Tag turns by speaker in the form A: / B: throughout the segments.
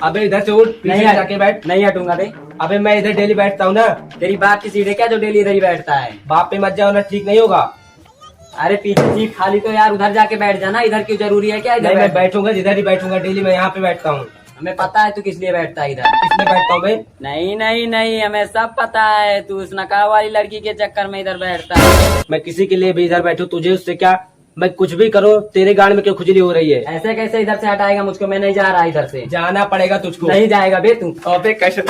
A: अबे इधर से उठ, पीछे
B: नहीं
A: जाके बैठ।
B: नहीं हटूंगा बे।
A: अबे मैं इधर डेली बैठता हूँ ना।
B: तेरी बात की सीट है क्या जो डेली इधर ही बैठता है?
A: बाप पे मत जाओ ना, ठीक नहीं होगा।
B: अरे पीछे सीट खाली तो यार उधर जाके बैठ जाना, इधर क्यों जरूरी है क्या?
A: नहीं,
B: इधर
A: मैं बैठूंगा जिधर ही बैठूंगा, डेली मैं यहाँ पे बैठता हूँ।
B: हमें पता है तू किस लिए बैठता है इधर।
A: इसमें बैठता हूँ भाई।
B: नहीं नहीं नहीं, हमें सब पता है तू उस नकाब वाली लड़की के चक्कर में इधर बैठता है।
A: मैं किसी के लिए भी इधर बैठू, तुझे उससे क्या? मैं कुछ भी करो, तेरे गाड़ में क्यों खुजली हो रही है?
B: ऐसे कैसे इधर से हटाएगा मुझको? मैं नहीं जा रहा इधर से।
A: जाना पड़ेगा तुझको।
B: नहीं जाएगा बे तू।
A: अबे कैसे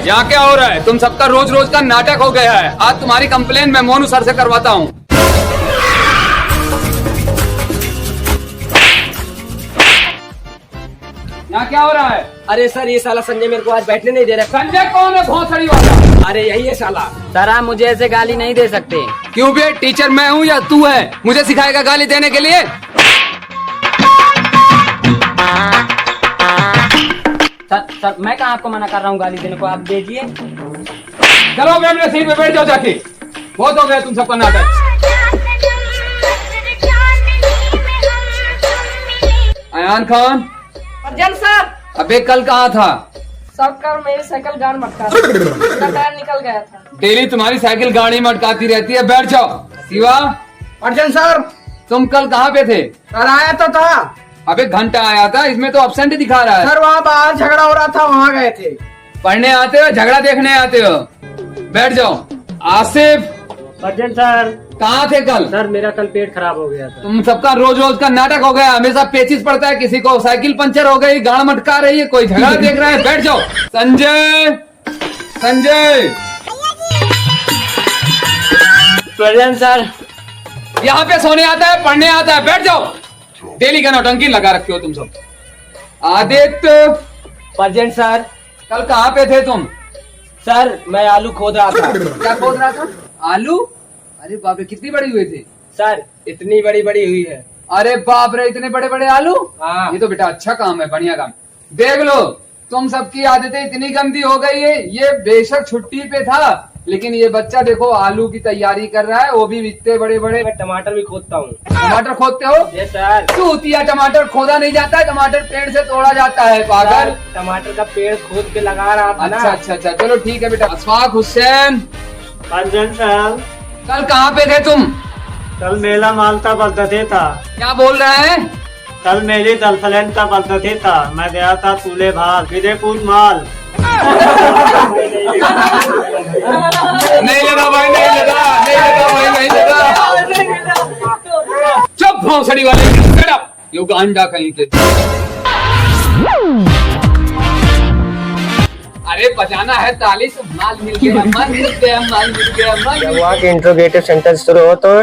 C: यहाँ क्या हो रहा है? तुम सबका रोज रोज का नाटक हो गया है। आज तुम्हारी कंप्लेन मैं मोनू सर से करवाता हूँ। यहाँ क्या हो रहा है?
A: अरे सर, ये साला संजय मेरे को आज बैठने नहीं दे रहा।
C: संजय कौन है? भोसड़ी वाला?
A: अरे यही है साला।
B: सर आप मुझे ऐसे गाली नहीं दे सकते।
C: क्यों बे? टीचर मैं हूँ या तू है? मुझे सिखाएगा गाली देने के लिए?
B: सर मैं कहाँ आपको मना कर रहा हूँ गाली देने को, आप दीजिए।
C: चलो मैं अपने सीट पे बैठ जाओ जाके। बहुत हो गया तुम सबका नाटक। अयान खान।
D: अर्जन सर।
C: अबे कल कहाँ था?
D: सब कल मेरी साइकिल गाड़ मटका उसका टायर निकल गया था।
C: डेली तुम्हारी साइकिल गाड़ी में अटकाती रहती है। बैठ जाओ। शिवा।
A: अर्जन सर।
C: तुम कल कहाँ पे थे?
A: सर आया तो था।
C: अबे घंटा आया था, इसमें तो अब्सेंट ही दिखा रहा है।
A: सर वहाँ बाहर झगड़ा हो रहा था, वहाँ गए थे।
C: पढ़ने आते हो झगड़ा देखने आते हो? बैठ जाओ। आसिफ।
B: अर्जन सर।
C: कहाँ थे कल?
B: सर मेरा कल पेट खराब हो गया था।
C: तुम सबका रोज रोज का नाटक हो गया। हमेशा पेचिस पड़ता है, किसी को साइकिल पंचर हो गई, गाड़ मटका रही है, कोई झगड़ा देख रहा है। बैठ जाओ। संजय। संजय।
B: अर्जन सर।
C: यहाँ पे सोने आता है, पढ़ने आता है। बैठ जाओ। डेली का नौटंकी लगा रखे हो तुम सब। आदित्य।
A: अर्जन सर।
C: कल कहाँ पे थे तुम?
A: सर मैं आलू खोद रहा था।
C: क्या खोद रहा था? आलू? अरे बाप रे, कितनी बड़ी हुई थी?
A: सर इतनी बड़ी बड़ी हुई है।
C: अरे बाप रे, इतने बड़े बड़े आलू?
A: हाँ।
C: ये तो बेटा अच्छा काम है, बढ़िया काम। देख लो, तुम सबकी आदतें इतनी गंदी हो गई है। ये बेशक छुट्टी पे था, लेकिन ये बच्चा देखो आलू की तैयारी कर रहा है, वो भी इतने बड़े बड़े।
A: मैं टमाटर भी खोदता हूँ।
C: टमाटर खोदते हो?
A: ये सर।
C: चूतिया, टमाटर खोदा नहीं जाता है, टमाटर पेड़ से तोड़ा जाता है पागल।
A: सर, टमाटर का पेड़ खोद के लगा रहा था ना।
C: अच्छा अच्छा अच्छा, चलो ठीक है बेटा। अशफाक हुसैन।
E: अर्जन सर।
C: कल कहाँ पे थे तुम?
E: कल मेला मालता बलदते था।
C: क्या बोल रहे हैं?
E: कल मेरी दलफलैन का बलदते था। मैं गया था तूले भाल विजयपुर माल।
C: नहीं लगा भाई, नहीं लगा, नहीं लगा भाई, नहीं लगा। चुप भौंसड़ी वाले, shut up, ये गांडा कहीं के। अरे बजाना है ताली तो माल मिल गया, माल मिल गया, माल मिल गया, माल मिल
F: जब वहाँ के इंट्रोगेटिव सेंटेंस शुरू हो तो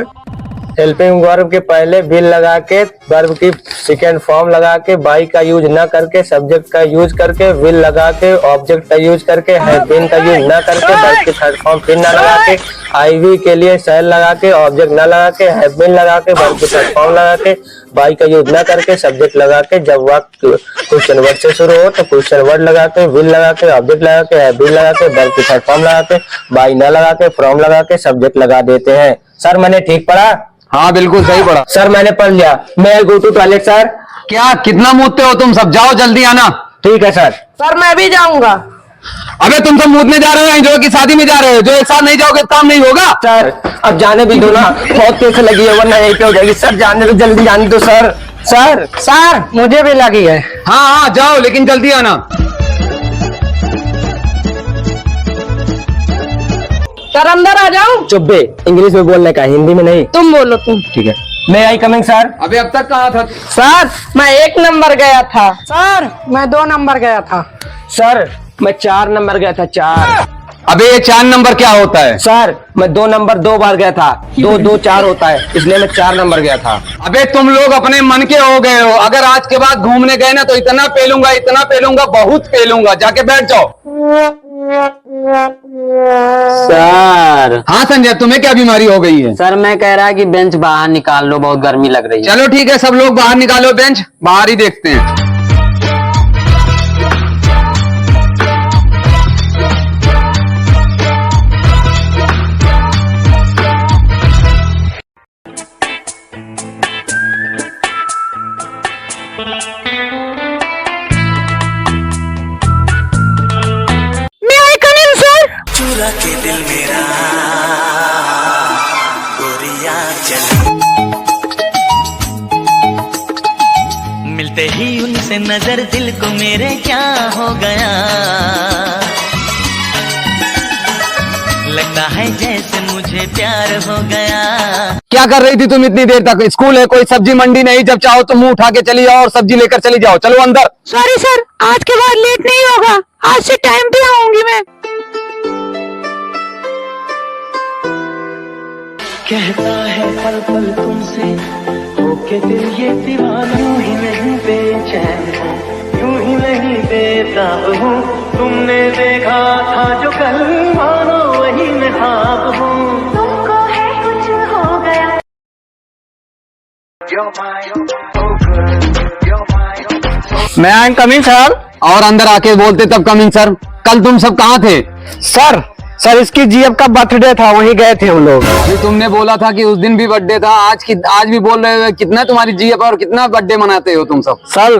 F: हेल्पिंग वर्ब के पहले विल लगा के, वर्ब की सेकेंड फॉर्म लगा के, बाई का यूज न करके, सब्जेक्ट का यूज करके, विल लगा के, ऑब्जेक्ट का यूज करके, हैव बीन का यूज न करके, वर्ब की थर्ड फॉर्म फिर न लगा के, आईवी के लिए शैल लगा के, ऑब्जेक्ट न लगा के, हैव बीन लगा के, वर्ब की थर्ड फॉर्म लगा के, बाई का यूज न करके, सब्जेक्ट लगा के, जब वाक्य क्वेश्चन वर्ड से शुरू हो तो क्वेश्चन वर्ड लगा के, विल लगा के, ऑब्जेक्ट लगा के, हैव बीन लगा के, वर्ब की थर्ड फॉर्म लगा के, बाई न लगा के, फ्रॉम लगा के, सब्जेक्ट लगा देते हैं। सर मैंने ठीक पढ़ा?
C: हाँ बिल्कुल सही पढ़ा।
F: सर मैंने पढ़ लिया। मैं गो टू टॉयलेट सर।
C: क्या कितना मूतते हो तुम सब? जाओ जल्दी आना।
F: ठीक है सर।
D: सर मैं भी जाऊंगा।
C: अबे तुम सब मूतने जा रहे हो, जो की शादी में जा रहे हो? जो एक साथ नहीं जाओगे काम नहीं होगा।
F: सर अब जाने भी दो ना, बहुत तेज लगी है वरना यहीं पे हो जाएगी। सर जाने दो, जल्दी जाने दो सर। सर सर मुझे भी लगी है।
C: हाँ हाँ जाओ, लेकिन जल्दी आना।
D: सर अंदर आ जाऊं?
F: चुप बे, इंग्लिश में बोलने का, हिंदी में नहीं।
D: तुम बोलो तुम।
F: ठीक है। मैं आई कमिंग सर?
C: अबे अब तक कहाँ था?
D: सर मैं 1 नंबर गया था। सर मैं 2 नंबर गया था।
F: सर मैं 4 नंबर गया था। 4।
C: अबे ये 4 नंबर क्या होता है?
F: सर मैं 2 नंबर 2 बार गया था। 2 2 4 होता है, इसलिए मैं 4 नंबर गया था।
C: अबे तुम लोग अपने मन के हो गए हो। अगर आज के बाद घूमने गए ना तो इतना पेलूंगा, इतना पेलूंगा, बहुत पेलूंगा। जाके बैठ जाओ।
B: सर
C: हाँ संजय, तुम्हें क्या बीमारी हो गई है?
B: सर मैं कह रहा है कि बेंच बाहर निकाल लो, बहुत गर्मी लग रही है।
C: चलो ठीक है, सब लोग बाहर निकालो बेंच, बाहर ही देखते हैं।
G: चुरा के दिल मेरा गोरिया चली, मिलते ही उनसे नजर दिल को मेरे क्या हो गया, लगता है जैसे मुझे प्यार हो गया।
C: क्या कर रही थी तुम इतनी देर तक? स्कूल है, कोई सब्जी मंडी नहीं, जब चाहो तो मुंह उठा के चली जाओ और सब्जी लेकर चली जाओ। चलो अंदर।
D: सॉरी सर, आज के बाद लेट नहीं होगा, आज से टाइम पे आऊंगी मैं।
G: कहता है पल पल तुमसे होके दिल ये दीवाना, यूं ही नहीं बेचैन हूँ, यूं ही नहीं बेताब हूँ, तुमने देखा था जो कल मानो वही मैं ख्वाब हूँ, तुमको है कुछ हो गया।
C: मैं आई एम कमिंग सर। और अंदर आके बोलते तब कमिंग सर। कल तुम सब कहाँ थे?
F: सर इसकी जीएफ का बर्थडे था, वहीं गए थे हम लोग।
C: अभी तुमने बोला था कि उस दिन भी बर्थडे था, आज भी बोल रहे हो। कितना तुम्हारी जीएफ और कितना बर्थडे मनाते हो तुम सब?
F: सर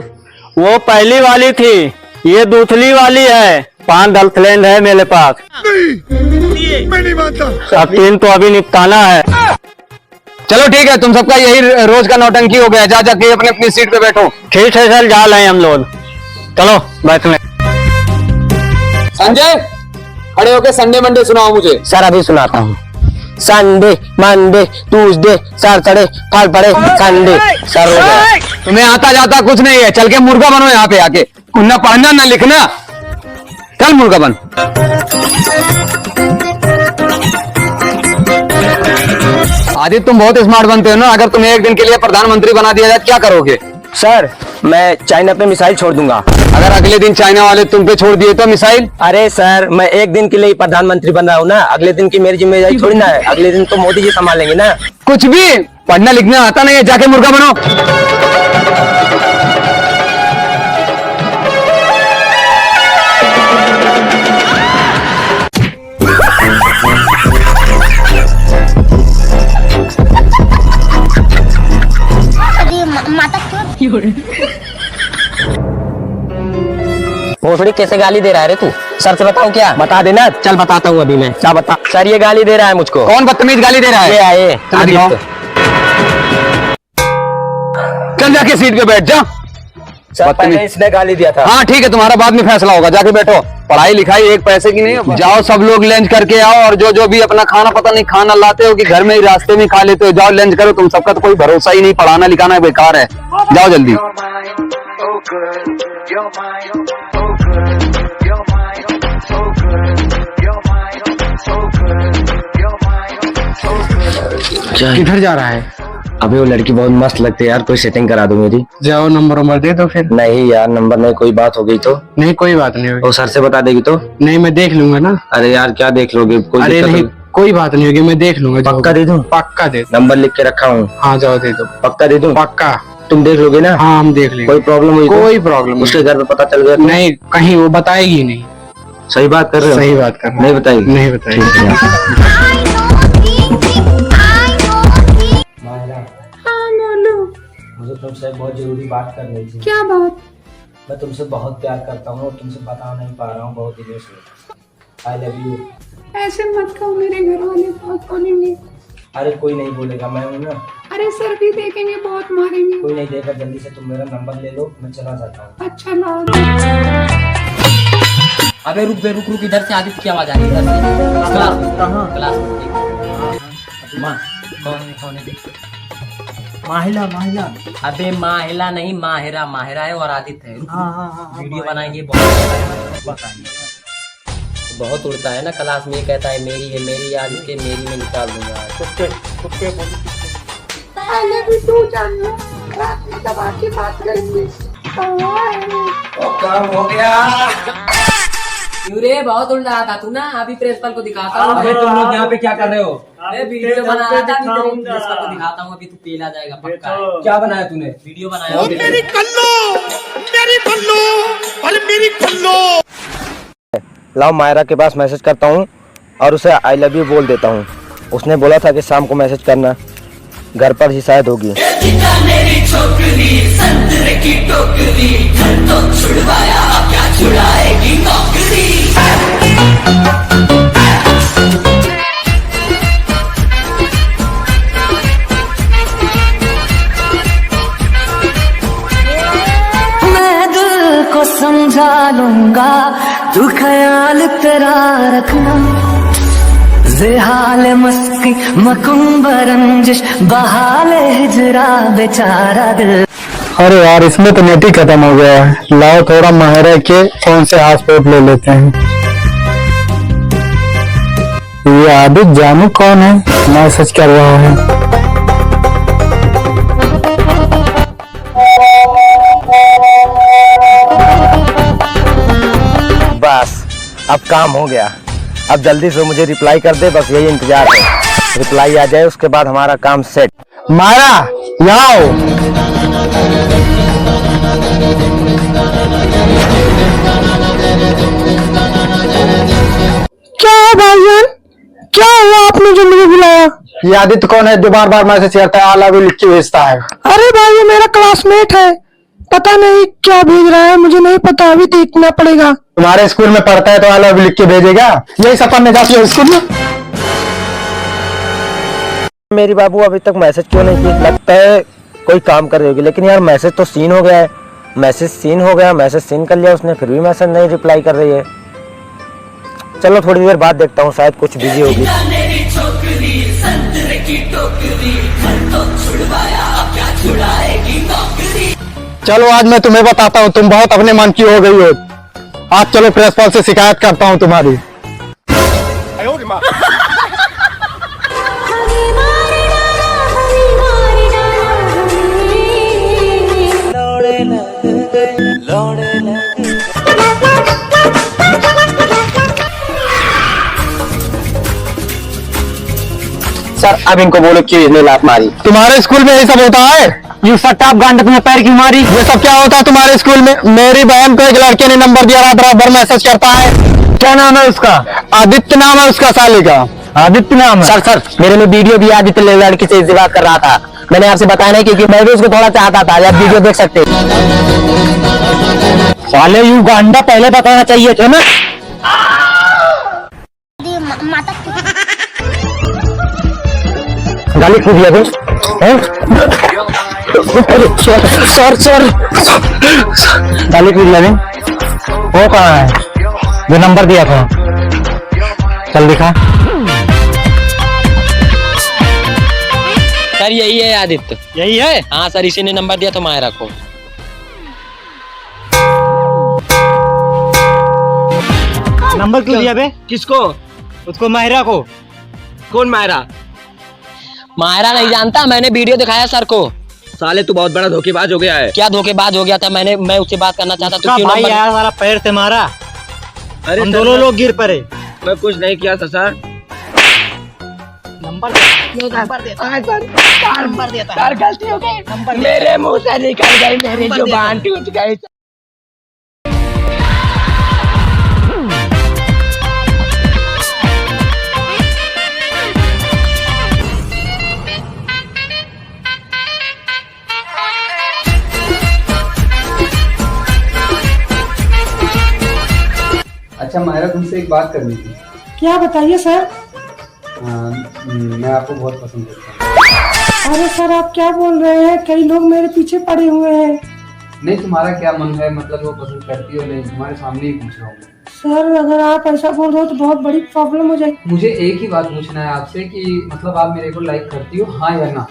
F: वो पहली वाली थी, ये दूसरी वाली है। 5 गर्लफ्रेंड है मेरे पास। मैं नहीं मानता। 3 तो अभी निपटाना है।
C: चलो ठीक है, तुम सबका यही रोज का नौटंकी हो गया। जा जाके अपने अपनी सीट पे बैठो।
F: ठीक है सर, जा रहे हैं हम लोग। चलो बैठने।
C: संजय, खड़े होके संडे मंडे सुनाओ मुझे।
F: सर अभी सुनाता हूँ। Sunday Monday Tuesday Saturday Friday Sunday. Sir हो गया।
C: तुम्हें आता जाता कुछ नहीं है, चल के मुर्गा बनो यहाँ पे आके। ना पढ़ना ना लिखना, चल मुर्गा बन। आदित्य, तुम बहुत स्मार्ट बनते हो ना। अगर तुम्हें एक दिन के लिए प्रधानमंत्री बना दिया जाए, क्या करोगे?
F: सर मैं चाइना पे मिसाइल छोड़ दूंगा।
C: अगर अगले दिन चाइना वाले तुम पे छोड़ दिए तो मिसाइल?
F: अरे सर मैं एक दिन के लिए प्रधानमंत्री बन रहा हूँ ना, अगले दिन की मेरी जिम्मेदारी थोड़ी ना है। अगले दिन तो मोदी जी संभालेंगे ना।
C: कुछ भी पढ़ना लिखना आता नहीं है, जाके मुर्गा बनो।
F: भोसड़ी कैसे गाली दे रहा है रे तू? सर से बताऊं क्या? बता देना। चल बताता हूँ अभी मैं। क्या बता? सर ये गाली दे रहा है मुझको।
C: कौन बदतमीज गाली दे रहा है?
F: ये आए।
C: चल जाके सीट पे बैठ जा।
F: सर पहले इसने गाली दिया था।
C: हाँ ठीक है, तुम्हारा बाद में फैसला होगा। जाके बैठो। पढ़ाई लिखाई एक पैसे की नहीं है। जाओ सब लोग लंच करके आओ, और जो जो भी अपना खाना पता नहीं खाना लाते हो कि घर में ही रास्ते में खा लेते हो, जाओ लंच करो। तुम सबका तो कोई भरोसा ही नहीं, पढ़ाना लिखाना बेकार है। जाओ जल्दी।
F: किधर जा रहा है? अबे वो लड़की बहुत मस्त लगती है यार, कोई सेटिंग करा दो मेरी।
H: जाओ नंबर दे दो फिर।
F: नहीं यार नंबर नहीं, कोई बात हो गई तो?
H: नहीं कोई बात नहीं होगी।
F: वो सर से बता देगी तो?
H: नहीं मैं देख लूंगा ना।
F: अरे यार क्या देख लोगे? कोई
H: अरे नहीं कोई बात नहीं होगी, मैं देख लूंगा।
F: पक्का दे दूं?
H: पक्का दे दो।
F: नंबर लिख के रखा हूँ।
H: हाँ जाओ दे दो।
F: पक्का दे दूं?
H: पक्का।
F: तुम देख लोगे ना?
H: हाँ हम देख लेंगे।
F: कोई प्रॉब्लम हुई?
H: कोई प्रॉब्लम
F: उसके घर पे पता चल गया?
H: नहीं कहीं वो बताएगी नहीं।
F: सही बात कर रहे हो?
H: सही बात कर।
F: नहीं बताएगी?
H: नहीं बताएगी।
A: मुझे तुमसे बहुत जरूरी बात करनी थी।
D: क्या बात?
A: मैं तुमसे बहुत प्यार करता हूँ और तुमसे बता नहीं पा रहा हूँ बहुत दिनों से। I love you.
D: ऐसे मत कहो, मेरे घर वाले बहुत बोलेंगे।
A: अरे कोई नहीं बोलेगा, मैं हूँ ना।
D: अरे सर भी देखेंगे, बहुत मारेंगे।
A: कोई नहीं देगा। जल्दी से तुम मेरा नंबर ले लो, मैं चला जाता हूँ।
D: अच्छा लाओ।
B: अबे रुक बे, रुक इधर से आदित्य की आवाज आ रही है। इधर से क्लास माँ कौन है?
A: माहिला।
B: अबे माहिला नहीं, माहिरा है और आदित्य है। वीडियो बनाएंगे, बहुत उड़ता है ना क्लास में। ये कहता है मेरी आज इसके मेरी में निकाल दूंगा।
D: पहले भी तू जानना, रात में दबा के बात करेंगे।
C: काम हो गया।
B: क्यों रे, बहुत उल्टा था तू ना। अभी प्रिंसिपल को दिखाता हूँ।
A: अबे तुम लोग यहाँ पे क्या कर रहे हो?
B: अरे वीडियो बना रहा था, अभी प्रिंसिपल को दिखाता हूँ। अभी तू पेला जाएगा पक्का।
A: क्या बनाया तूने?
B: वीडियो बनाया।
F: लाओ मायरा के पास मैसेज करता हूँ और उसे आई लव यू बोल देता हूँ। उसने बोला था कि शाम को मैसेज करना, घर पर ही शायद होगी।
G: मैं दिल को समझा लूंगा, तू ख्याल तेरा रखना। जेहाल मस्की मकुम्बरंजिश बहाल हिजरा बेचारा दिल।
H: अरे यार, इसमें तो नेट ही खत्म हो गया है। लाओ थोड़ा माहिरा के फोन से हॉटस्पॉट ले लेते हैं। ये आदित्य जानू कौन है, मैसेज कर रहा है।
F: बस अब काम हो गया। अब जल्दी से मुझे रिप्लाई कर दे, बस यही इंतजार है। रिप्लाई आ जाए उसके बाद हमारा काम सेट।
H: मायरा यहाँ आओ।
D: क्या है भाईजान, क्या हुआ? आपने जो मुझे बुलाया?
H: ये आदित्य कौन है जो बार बार मैसेज करता है, आई लव यू लिख के भेजता है?
D: अरे भाई, ये मेरा क्लासमेट है। पता नहीं क्या भेज रहा है, मुझे नहीं पता, अभी देखना पड़ेगा।
H: तुम्हारे स्कूल में पढ़ता है तो आई लव यू लिख के भेजेगा? यही सपन में जाती है स्कूल में।
F: मेरी बाबू अभी तक मैसेज क्यों नहीं की? लगता है कोई काम कर रही होगी। लेकिन यार मैसेज तो सीन हो गया है। मैसेज सीन हो गया, मैसेज सीन कर लिया उसने, फिर भी मैसेज नहीं रिप्लाई कर रही है। चलो थोड़ी देर बाद देखता हूँ, शायद कुछ बिजी होगी।
H: चलो आज मैं तुम्हें बताता हूँ, तुम बहुत अपने मन की हो गई हो। आज चलो प्रिंसिपल से शिकायत करता हूँ तुम्हारी।
C: सर अब इनको बोलो क्यों इसने लात मारी।
H: तुम्हारे स्कूल में ये सब होता है?
C: यू सट्टाप गांड में पैर क्यों मारी?
H: ये सब क्या होता है तुम्हारे स्कूल में? मेरी बहन को एक लड़के ने नंबर दिया, रात रात भर मैसेज करता है।
C: क्या नाम है उसका?
H: आदित्य नाम है उसका, साले का
C: आदित्य नाम है?
F: सर मेरे में वीडियो भी आदित्य लड़की से इसी बात कर रहा था। मैंने आपसे बताया नहीं क्योंकि मैं भी उसको थोड़ा चाहता था। आप वीडियो देख सकते हैं।
C: साले यू गांडा पहले बताना चाहिए था ना। गाली कूद दिया तुम? सर गाली कूद दिया। वो कहाँ है जो नंबर दिया था? चल दिखा।
B: सर यही है आदित्य।
E: यही है?
B: हाँ सर, इसी ने नंबर दिया था मायरा को।
E: नंबर क्यों दिया बे? किसको? उसको, माहिरा को।
B: कौन मायरा? मायरा नहीं जानता, मैंने वीडियो दिखाया सर को।
C: साले तू बहुत बड़ा धोखेबाज हो गया है।
B: क्या धोखेबाज हो गया था? मैं उससे बात करना चाहता था।
E: उसका भाई आया, सारा पैर से मारा।
C: अरे
E: हम दोनों लोग गिर पड़े।
C: मैं कुछ नहीं किया था सर।
B: मेरे मुंह से निकल गई, मेरी जुबान टूट गई।
I: अच्छा मायरा, तुमसे एक बात करनी थी।
D: क्या बताइए सर?
I: मैं आपको बहुत पसंद करता हूँ।
D: अरे सर, आप क्या बोल रहे हैं? कई लोग मेरे पीछे पड़े हुए हैं।
I: नहीं, तुम्हारा क्या मन है, मतलब वो पसंद करती हो नहीं, तुम्हारे सामने ही पूछ रहा हूँ।
D: सर अगर आप ऐसा बोल रहे हो तो बहुत बड़ी प्रॉब्लम हो जाएगी।
I: मुझे एक ही बात पूछना है आपसे कि मतलब आप मेरे को लाइक करती हो, हाँ या ना?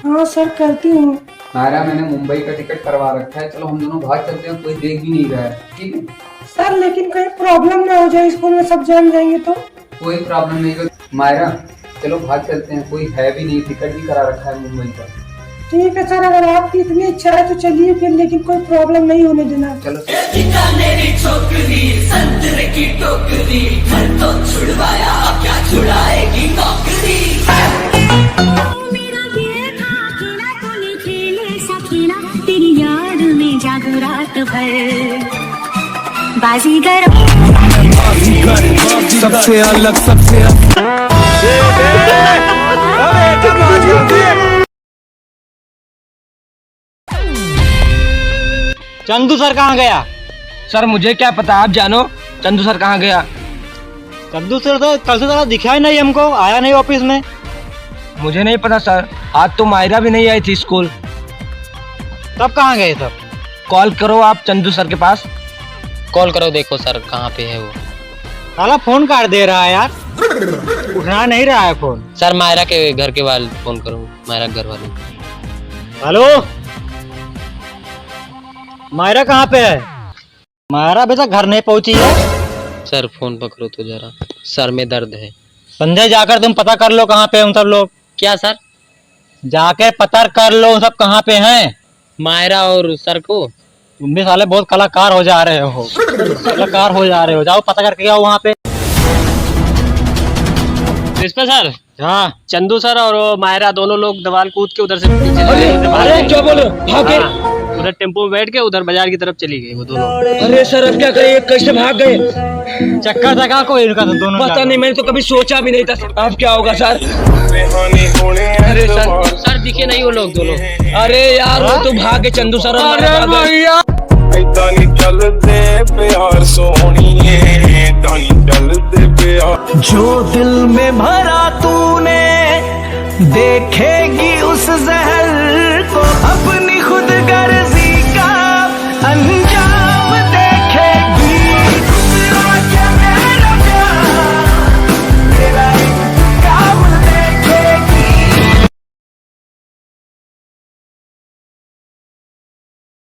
D: हाँ सर, करती हूँ।
I: मायरा, मैंने मुंबई का टिकट करवा रखा है, चलो हम दोनों भाग चलते हैं, कोई देख भी नहीं रहा है, ठीक है?
D: सर लेकिन कहीं प्रॉब्लम ना हो जाए, स्कूल में सब जान जाएंगे तो।
I: कोई प्रॉब्लम नहीं। मायरा चलो भाग चलते हैं, कोई है भी नहीं, टिकट भी करा रखा है मुंबई का।
D: ठीक है सर, अगर आपकी इतनी इच्छा है तो चलिए फिर, लेकिन कोई प्रॉब्लम नहीं होने देना।
I: चलो
J: तेरी याद में जागो रात भर, बाजीगर
G: सबसे अलग सबसे
E: चंदू सर कहाँ गया?
A: सर मुझे क्या पता, आप जानो चंदू सर कहाँ गया।
E: चंदू सर तो कल से ज़रा दिखा ही नहीं हमको, आया नहीं ऑफिस में।
A: मुझे नहीं पता सर, आज तो मायरा भी नहीं आई थी स्कूल।
E: तब कहाँ गए सब?
A: कॉल करो आप चंदू सर के पास।
B: कॉल करो, देखो सर कहाँ पे है वो।
E: साला फोन काट दे रहा है यार, उठा नहीं रहा है फोन।
B: सर मायरा के घर के वाले फोन करो, मायरा घर वाले।
E: हेलो, मायरा कहाँ पे है? मायरा अभी तक घर नहीं पहुंची है।
B: सर फोन पकड़ो तो जरा, सर में दर्द है।
E: संजय जाकर तुम पता कर लो कहाँ पे हैं उन सब लोग।
B: क्या सर?
E: जाके पता कर लो सब कहाँ पे हैं।
B: मायरा और सर को।
E: तुम भी साले बहुत कलाकार हो जा रहे हो, कलाकार हो जा रहे हो। जाओ पता करके आओ वहाँ पे।
B: प्रिंसिपल सर,
E: हाँ
B: चंदू सर और वो मायरा दोनों लोग दीवार कूद के उधर से पीछे
A: अरे क्या बोलो, भागे।
B: उधर टेम्पो में बैठ के उधर बाजार की तरफ चली गई वो दोनों।
A: अरे सर अब क्या करें, कैसे भाग गए?
E: चक्कर लगा को इनका तो दोनों।
A: पता नहीं, मैंने तो कभी सोचा भी नहीं था। अब क्या होगा सर?
B: अरे सर दिखे नहीं वो लोग दोनों।
A: अरे यार वो तो भागे चंदू सर।
G: ऐदा नहीं चलते प्यार सोनिए, ऐदा नहीं चलते प्यार। जो दिल में भरा तूने देखेगी उस जहर